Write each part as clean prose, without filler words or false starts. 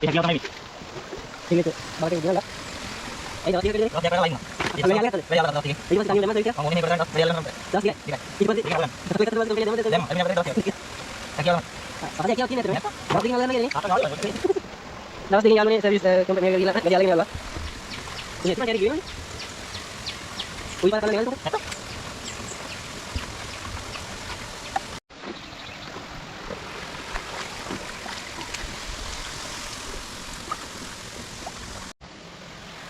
ඒක කියලා තමයි. ඒක බාරේ ගියලා. ඒ දවස් ටික කරලා රොඩ් එකක් ලයින්. ඒක වෙලා යනවා. ඊට පස්සේ කන්නේ දැම්මද ඒක? මම මොනේ කරන්නේ නැහැ. වෙලා යනවා. දවස් ටික. ඊට පස්සේ ඒක බලන්න. ඒක කරලා දැම්මද දැම්මද. දැම්ම. අපි අපිට දවස් ටික. අකියවන්න. අපිට කියක් තියෙන්නේ නැහැ. දවස් ටික ගන්න ගන්නේ. අපට ගාලා. දවස් ටික යාළුවනේ සර්විස් කම්පැනි එකට ගිහලා ගියාගෙන යනවා. ඉතින් එතන කැරි ගියෝනේ. උයි පාර කරලා ගියල්ද?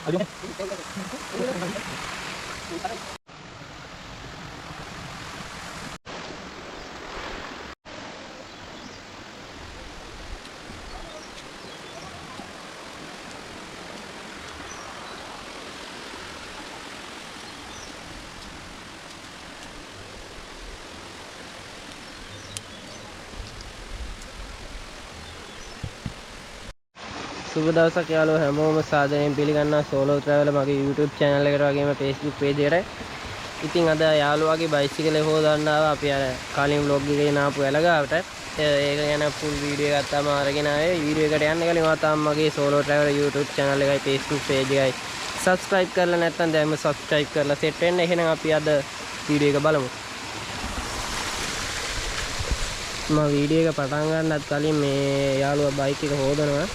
අදිනේ. සුබ දවසක් යාළුවෝ හැමෝම සාදරයෙන් පිළිගන්නවා සෝලෝ ට්‍රැවලර් මගේ YouTube channel එකට වගේම Facebook page එකට. ඉතින් අද යාළුවාගේ බයිසිකලේ හොදන්න ආවා අපි අර කලින් vlog එකේ නාපු ඇලගාවට. ඒක ගැන full video එකක් තමයි අරගෙන ආවේ. video එකට යන්න කලින් මම තාම මගේ සෝලෝ ට්‍රැවලර් YouTube channel එකයි Facebook page එකයි subscribe කරලා නැත්නම් දැන්ම subscribe කරලා set වෙන්න. එහෙනම් අපි අද video එක බලමු. මම video එක පටන් ගන්නත් කලින් මේ යාළුවා බයික් එක හොදනවා.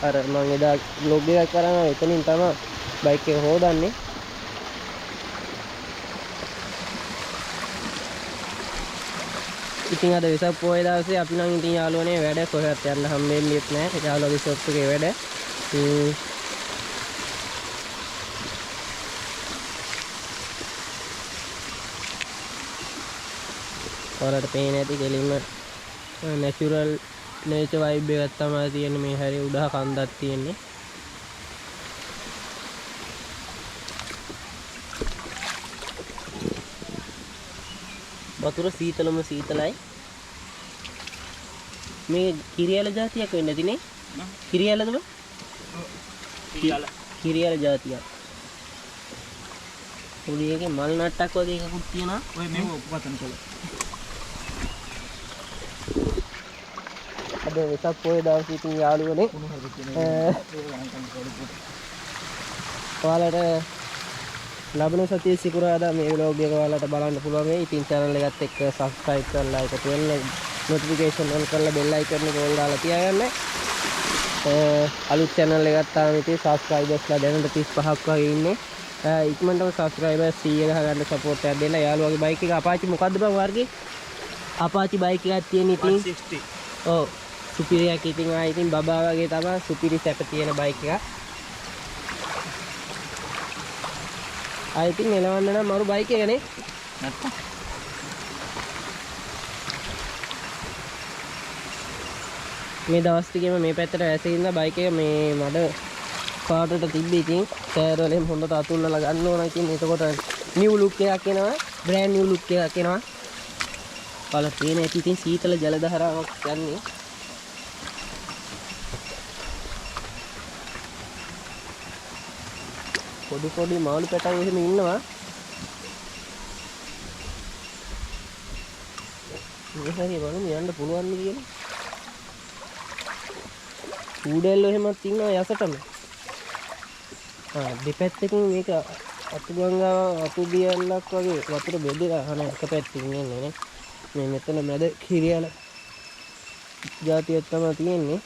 අර මම එදා vlog එකක් කරනවා එතනින් තමයි බයික් එක හොදන්නේ. ඉතින් අද වෙසක් පොයේ දවසේ අපි නම් ඉතින් යාළුවනේ වැඩ කොහෙවත් යන්න හම්බෙන්නේ නැහැ. යාළුවගේ ෂොප් එකේ වැඩ. ඔයාලට පේන්නේ නැති කෙලින්ම natural nature vibe එකක් තමයි තියෙන්නේ. මේ හැරේ උඩහ කන්දක් තියෙන්නේ. වතුර සීතලම සීතලයි. මේ කිරියල జాතියක් වෙන්නේ නැතිනේ. කිරියලද බ? කිරියල జాතියක්. පොඩි එකේ මල් නට්ටක් වගේ එකකුත් තියෙනවා. ඔය මේක උපපතන කළ. අද වෙසක් පොයේ දවසේ ඉතින් යාළුවනේ ඔයාලට ලබන සතියේ සිකුරාදා මේ vlog එක ඔයාලට බලන්න පුළුවන් වෙයි. ඉතින් channel එකත් එක්ක subscribe කරලා එකතු වෙන්න, notification on කරලා bell icon එක ඕල් දාලා තියාගන්න. අලුත් channel එකක් තාම ඉතින් subscribersලා දැනට 35ක් වගේ ඉන්නේ. ඉක්මනටම subscribers 100 ගහගන්න support එකක් දෙන්න. යාළුවාගේ bike එක Apache මොකද්ද බං වර්ගේ? Apache bike එකක් තියෙන ඉතින් 160. ඔව් සුපිරි එකක් ඉතින් ආ ඉතින් බබා වගේ තමයි සුපිරි සැප තියෙන බයික් එකක්. ආ ඉතින් එලවන්න නම් මරු බයික් එකනේ. නැත්තම්. මේ දවස් ටිකේම මේ පැත්තට ඇසින්න බයික් එක මේ මඩ පාටට තිබ්බේ ඉතින් ටයර් වලින් හොඳට අතුල්ලලා ගන්න ඕන ඉතින් එතකොට නිව් ලුක් එකක් එනවා. බ්‍රෑන්ඩ් නිව් ලුක් එකක් එනවා. බලන්න තියෙන ඇති ඉතින් සීතල ජල දහරාවක් යන්නේ. පොඩි පොඩි මාළු පැටන් එහෙම ඉන්නවා. මේ හරිය බලමු යන්න පුළුවන් නේ කියලා. ඌඩෙල්ලෝ එහෙමත් ඉන්නවා යසටම. දෙපැත්තකින් මේක අතුගංගාව අතුදියල්ලක් වගේ වතුර බෙදලා අහන එක පැත්තකින් එන්නේ නේ. මේ මෙතන මැද කිරියල జాතියක් තමයි තියෙන්නේ.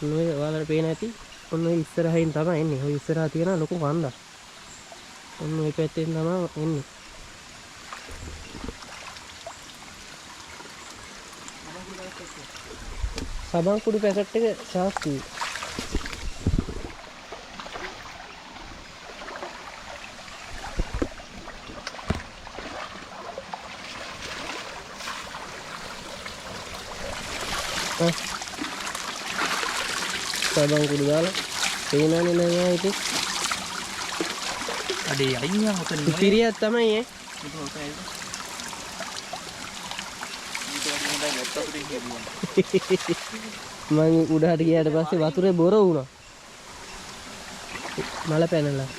මේ ඔයාලට පේන ඇති. ඔන්න ඔය ඉස්සරහින් තමයි එන්නේ. ඔය ඉස්සරහා තියෙන ලොකු කන්දක්. ඔන්න ඔය පැත්තෙන් තමයි එන්නේ. සබන් කුඩු පැකට් එක සාස්තියි. සබන් කුඩු දාලා පේනවනේ නෑ ඉතින්. අඩේ අයින් යන ඔතන ඉන්නේ. පිරියක් තමයි ඈ. මම උඩහට ගියාට පස්සේ වතුරේ බොර වුණා. මල පැනලා.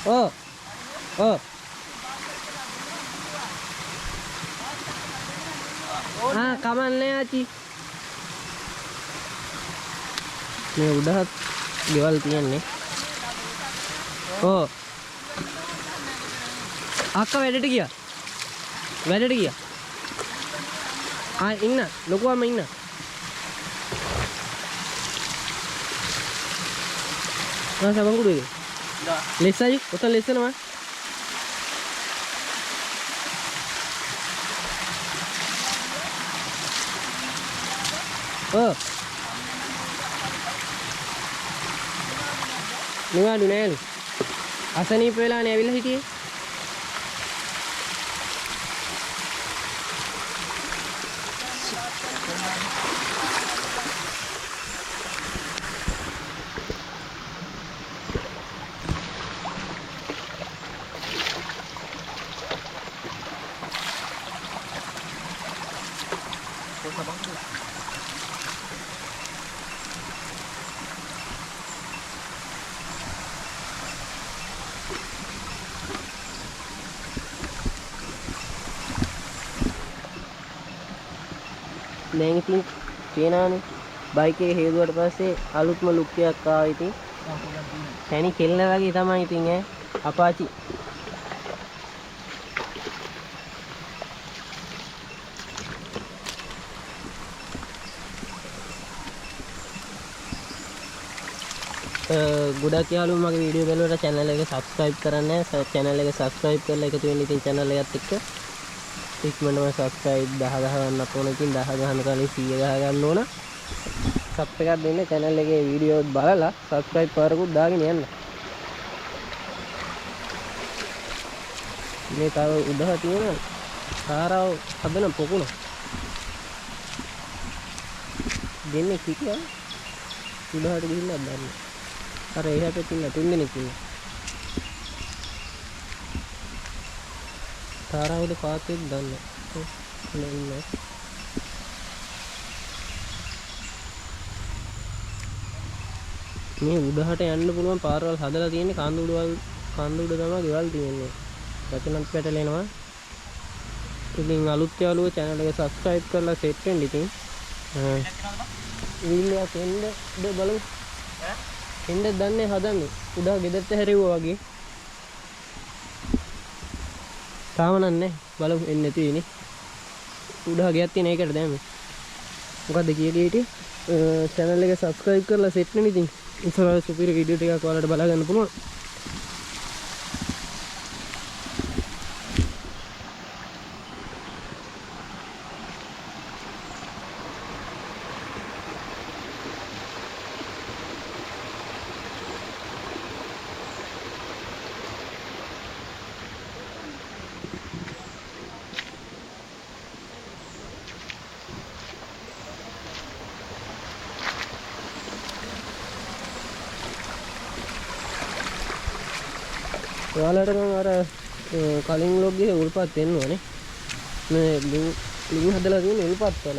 ඕ ඕ කමන්නේ ආච්චි මේ උඩහත් ගෙවල් තියන්නේ ඕ අක්කා වැඩට ගියා ඉන්න ලොකුවම ඉන්න සබංගුඩුවේ ලෙස්සයි ඔතන ලෙස්සනවා නිවාඩු නෑලු අසනීප වෙලානේ ඇවිල්ලා හිටියේ දැන් ඉතින් කියනවානේ බයික් එක හේදුවට පස්සේ අලුත්ම ලුක් එකක් ආවා ඉතින් තැනි කෙල්ල වගේ තමයි ඉතින් අපාචි ගොඩක් යාළුවෝ මගේ වීඩියෝ බලනකොට channel එක subscribe කරන්නේ නැහැ channel එක subscribe කරලා එකතු වෙන්න ඉතින් channel එකත් එක්ක ඉක්මනටම subscribe 10 ගන්නත් ඕන ඉතින් 10 ගන්න කලින් 100 ගහ ගන්න ඕන sub එකක් දෙන්න channel එකේ වීඩියෝ බලලා subscribe කරගුත් දාගෙන යන්න මේ තව උඩහ තියෙන සාරාව හදන පොකුණ දෙන්නේ කිකියා උඩහට ගිහිල්ලා දැන්න අර එහාට තියෙන තුන් දෙනෙක් ඉන්නවා තාරාවල පාතෙන් දන්න ඉන්න මේ උඩහට යන්න පුළුවන් පාරවල් හදලා තියෙන්නේ කන්ද උඩ තමයි ගෙවල් තියෙන්නේ රචනත් පැටලෙනවා ඉතින් අලුත් යාළුවෝ channel එක subscribe කරලා set වෙන්න ඉතින් වීල් එක එන්න බලමු එන්න දන්නේ හදන්නේ උඩහ ගෙදරට හැරෙව්වා වගේ තාම නන්නේ බලමු එන්නේ නැති වෙන්නේ උඩහ ගියක් තියෙන එකට දැම්මේ මොකද්ද කියන්නේ හිටියේ channel එක subscribe කරලා set වෙන්න ඉතින් ඉස්සරහ සුපිරි වීඩියෝ ටිකක් ඔයාලට බලා ගන්න පුළුවන් ඔයාලට මම අර කලින් vlog එකේ උල්පත් දෙන්න ඕනේ මේ ලින්ක් හදලා තියෙන උල්පත් වල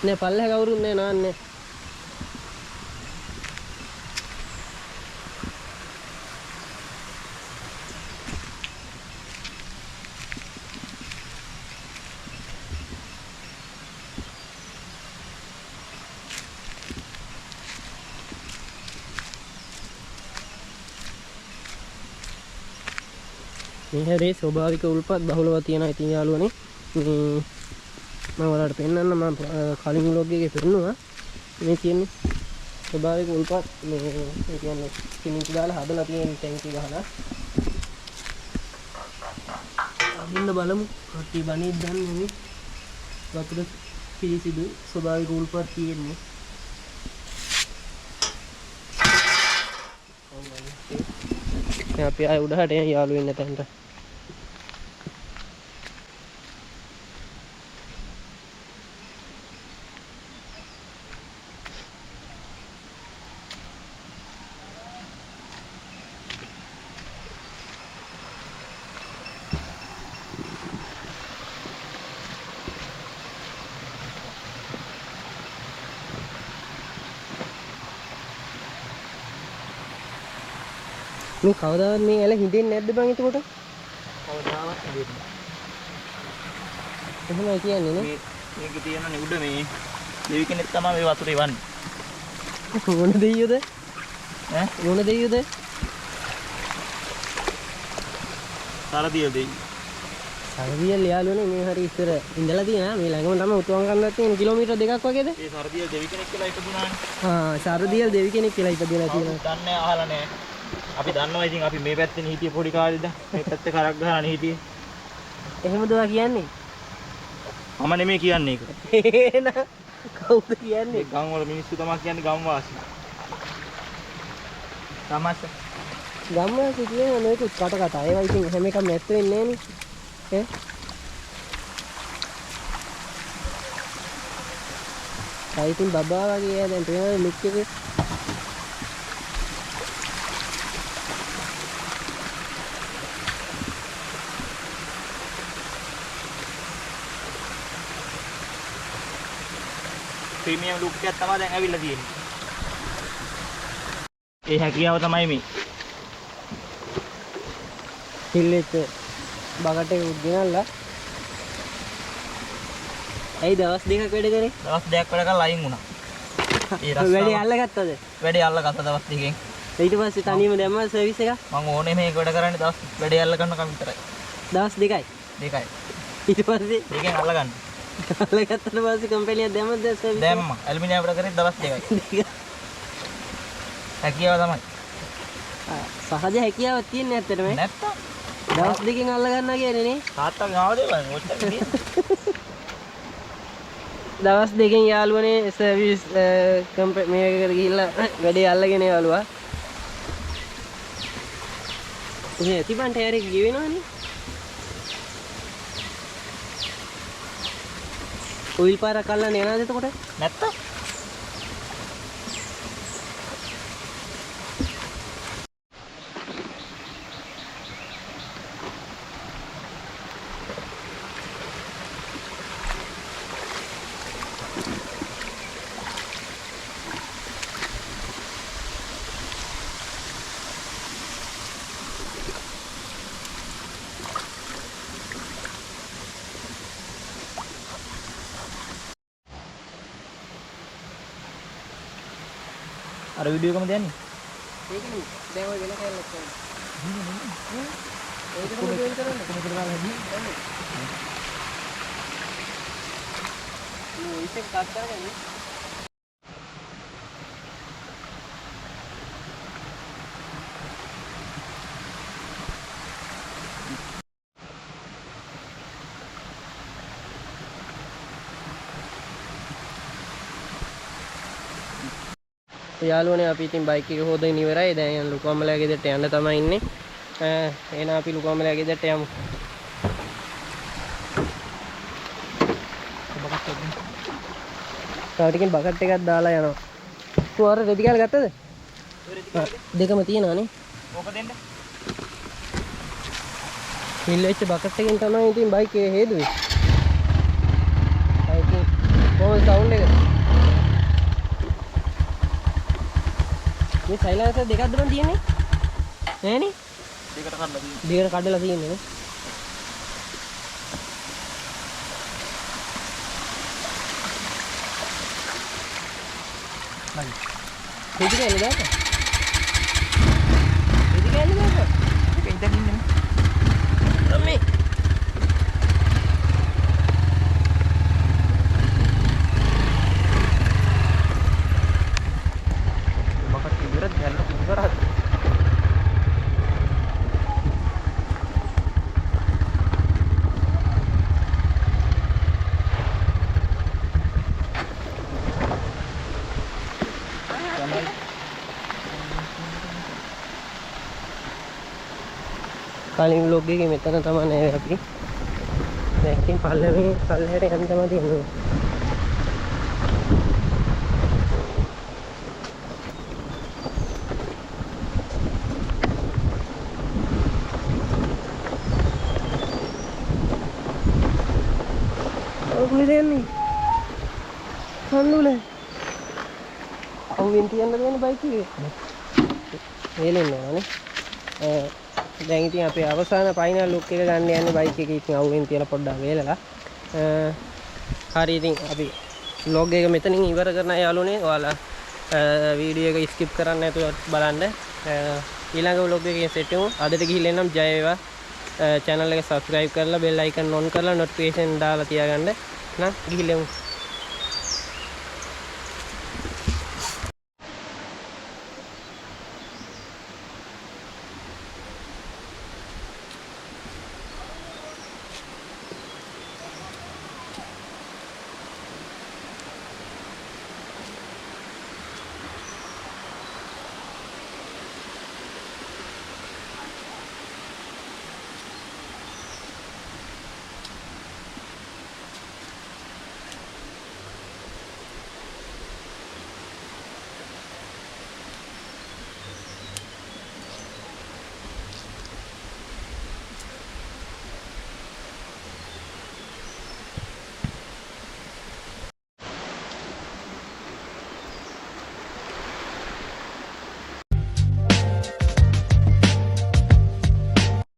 නෑ පල්ලෙහා කවුරුත් නෑ නාන්නේ මේ හැරේ ස්වභාවික උල්පත් බහුලව තියෙනවා ඉතින් යාළුවනේ මම ඔයාලට පෙන්නන්න මම කලින් vlog එකේ පෙන්නුවා මේ කියන්නේ ස්වභාවික උල්පත් මේ කියන්නේ සිමෙන්ති දාලා හදලා තියෙන ටැංකි ගහලා අදින්න බලමු කට්ටිය බණීත් දන්නේ මේ වතුර පිරිසිදු ස්වභාවික උල්පත් තියෙන්නේ අපි ආය උඩහට යන යාළුවෙන් නැතන්ට මේ කවදාවත් මේ ඇල හිඳින්නේ නැද්ද බං එතකොට? කවදාවත් නෙවෙයි. එහෙමයි කියන්නේ නේ. මේකේ තියෙන උඩ මේ දෙවි කෙනෙක් තමයි මේ වතුරේ වන්නේ. මොන දෙයියද? ඈ මොන දෙයියද? සරදිය දෙයි. සරදියල් යාළුවනේ මේ හරි ඉස්සර ඉඳලා තියෙනවා. මේ ළඟම තමයි උතුම් කන්දක් තියෙන කිලෝමීටර් 2ක් වගේද? ඒ සරදිය දෙවි කෙනෙක් කියලා ඉපදුනානේ. සරදියල් දෙවි කෙනෙක් කියලා ඉපදලා තියෙනවා. දන්නේ අහලා නැහැ. අපි දන්නවා ඉතින් අපි මේ පැත්තේ හිටියේ පොඩි කාලේද මේ පැත්තේ කරක් ගහලා හිටියේ. එහෙමද ඔයා කියන්නේ? මම නෙමෙයි කියන්නේ ඒක. එහෙනම් කවුද කියන්නේ? ගම් වල මිනිස්සු තමයි කියන්නේ ගම් වාසී. තමස ගම්වාසී කියන මේක කට කතා. ඒවා ඉතින් හැම එකම නැත් වෙන්නේ නෑනේ. ඉතින් බබා වගේ දැන් තේරෙන්නේ ලුක් එකේ. ප්‍රීමියම් ලුක් එකක් තමයි දැන් ඇවිල්ලා තියෙන්නේ. ඒ හැකියාව තමයි මේ. හිල්ලෙත් බකට ගෙනල්ලා. ඇයි දවස් දෙකක් වැඩ කරේ? දවස් දෙකක් වැඩ කරලා අයින් වුණා. ඒ වැඩේ අල්ලගත්තද? වැඩේ අල්ලගත්තා දවස් දෙකකින්. ඊට පස්සේ තනියම දැම්මා සර්විස් එක? මම ඕනේ මේක වැඩ කරන්නේ දවස් වැඩේ අල්ල ගන්නකම් විතරයි. දවස් දෙකයි. ඊට පස්සේ දෙකෙන් අල්ල ගන්න. අල්ලගත්තට පස්සේ කම්පැනියක් දැම්මද සර්විස්? දැම්මා. ඇලුමිනියම් වැඩ කරේ දවස් දෙකයි. හැකියාව තමයි. සහජ හැකියාවක් තියෙන්නේ ඇත්තටම. නැත්තම් දවස් දෙකකින් අල්ල ගන්නවා කියන්නේ නේ. තාත්තාගේ ආවද බලන්න ඔච්චර දවස් දෙකකින් යාළුවනේ සර්විස් මේකට ගිහිල්ලා වැඩේ අල්ලගෙන යාළුවා. ඉතින් ඇතිපන් ටයර් එක ගෙවෙනවනේ. ඔයිල් පාරක් අල්ලන්න යනවාද එතකොට? නැත්තම් අර වීඩියෝ එකම දෙන්නේ. ඒකනේ දැන් ඔය වෙන කැලලක් කරන්නේ. ඒක තමයි දෙන්න කරන්නේ. කොහොමද කරන්නේ? මේ ඉතින් කට් කරගන්නේ. යාළුවනේ අපි ඉතින් බයික් එක හොදගෙන ඉවරයි. දැන් ලුකම්මලයා ගෙදරට යන්න තමයි ඉන්නේ. එහෙනම් අපි ලුකම්මලයා ගෙදරට යමු. තව ටිකකින් බකට් එකක් දාලා යනවා. තෝ අර රෙදි කාල ගත්තද? දෙකම තියෙනවානේ. ඕක දෙන්න. හිල්ලෙච්ච බකට් එකෙන් තමයි ඉතින් බයික් එක හේදුවේ. ඉතින් කොහොමද සවුන්ඩ් එක? මේ සයිලන්සර් දෙකක්ද බන් තියෙන්නේ? නෑනේ. දෙකට කඩලා තියෙනවා. දෙකට කඩලා තියෙන්නේ නේ. හරි. රෙදි කෑල්ල දාපන්. රෙදි කෑල්ල දාපන්. ඒක ඉඳන් ඉන්නේ. මේ බකට් ඉවරද දැන් ඉවරද? කලින් vlog එකේ මෙතන තමයි නෑ අපි. දැන් ඉතින් පල්ලෙහි පල්ලෙහාට යන්න තමයි තියෙන්නේ. ඔගොල්ලෝ කන්නුල අවුෙන් තියන්න දෙන්නේ බයික් එකේ. වේලෙන්නේ නැවනේ. දැන් ඉතින් අපි අවසාන ෆයිනල් ලුක් එක ගන්න යන්නේ බයික් එකේ. ඉතින් අවුෙන් තියලා පොඩ්ඩක් වේලලා. හරි ඉතින් අපි vlog එක මෙතනින් ඉවර කරන යාළුවනේ. ඔයාලා වීඩියෝ එක ස්කිප් කරන්න නැතුව බලන්න. ඊළඟ vlog එකකින් සෙට් වෙමු. අදට ගිහිල්ලා එන්නම්. ජය වේවා. channel එක subscribe කරලා bell icon on කරලා notification දාලා තියාගන්න. නම් ගිහිල්ලා එමු.